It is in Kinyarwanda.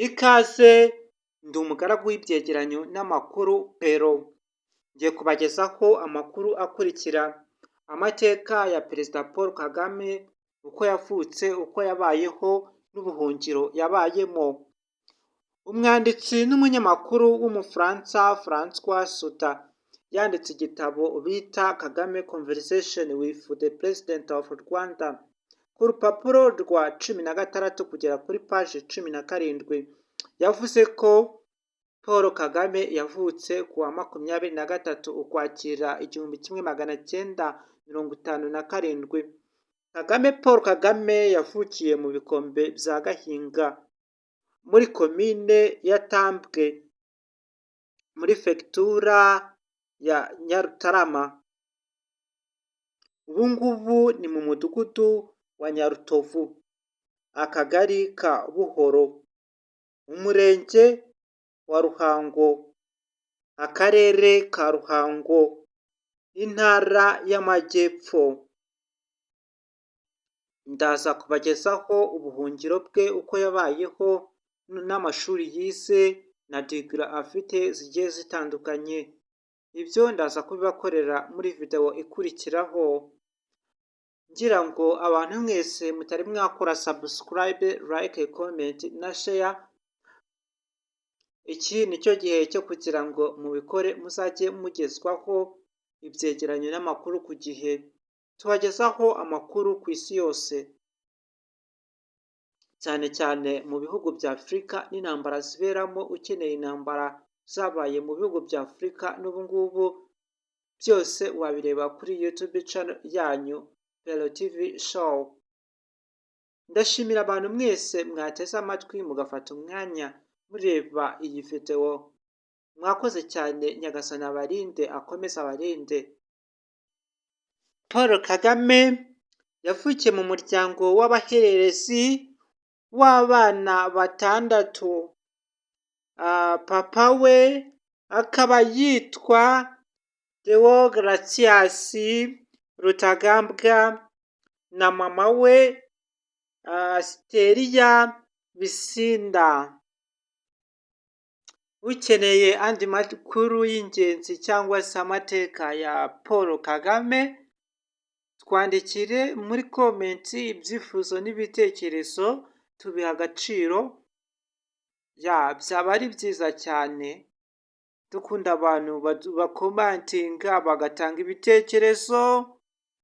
Ikaze ndi umugaragu w'ibyegeranyo n'amakuru Pero, ngiye kubagezaho amakuru akurikira: amateka ya Perezida Paul Kagame, uko yavutse, uko yabayeho n'ubuhungiro yabayemo. Umwanditsi n'umunyamakuru w'umufaransa François Sutter yanditse igitabo bita Kagame Conversation with the President of Rwanda. Ku rupapuro rwa 16 kugera kuri paji 17 yavuze ko Paul Kagame yavutse ku wa 23 Ukwakira 1957. Paul Kagame yavukiye mu bikombe bya Gahinga muri komine ya Tambwe muri Fegitura ya Nyarutarama. Ubu ngubu ni mu mudugudu wa Nyarutovu, akagari ka Buhoro, umurenge wa Ruhango, akarere ka Ruhango, intara y'Amajyepfo. Ndaza kubagezaho ubuhungiro bwe, uko yabayeho n'amashuri yize na digiri afite zigiye zitandukanye. Ibyo ndaza kubibakorera muri video ikurikiraho, ngira ngo abantu mwese mutari mwakora subscribe, like, comment na share, iki nicyo gihe cyo kugira ngo mubikore, muzajye mugezwaho ibyegeranyo n'amakuru ku gihe. Tubagezaho amakuru ku isi yose, cyane cyane mu bihugu bya Afurika n'intambara ziberamo. Ukeneye intambara zabaye mu bihugu bya Afurika n'ubu ngubu, byose wabireba kuri YouTube channel yanyu Pero TV Show. Ndashimira abantu mwese mwateze amatwi mugafata umwanya mureba iyi video. Mwakoze cyane, Nyagasani abarinde, akomeze abarinde. Paul Kagame yavukiye mu muryango w'abahererezi w'abana 6. Papa we akaba yitwa Deogratias Rutagambwa na mama we Asiteria Bisinda. Ukeneye andi makuru y'ingenzi cyangwa se amateka ya Paul Kagame, twandikire muri komenti ibyifuzo n'ibitekerezo, tubiha agaciro. Byaba ari byiza cyane, dukunda abantu bakomantinga bagatanga ibitekerezo.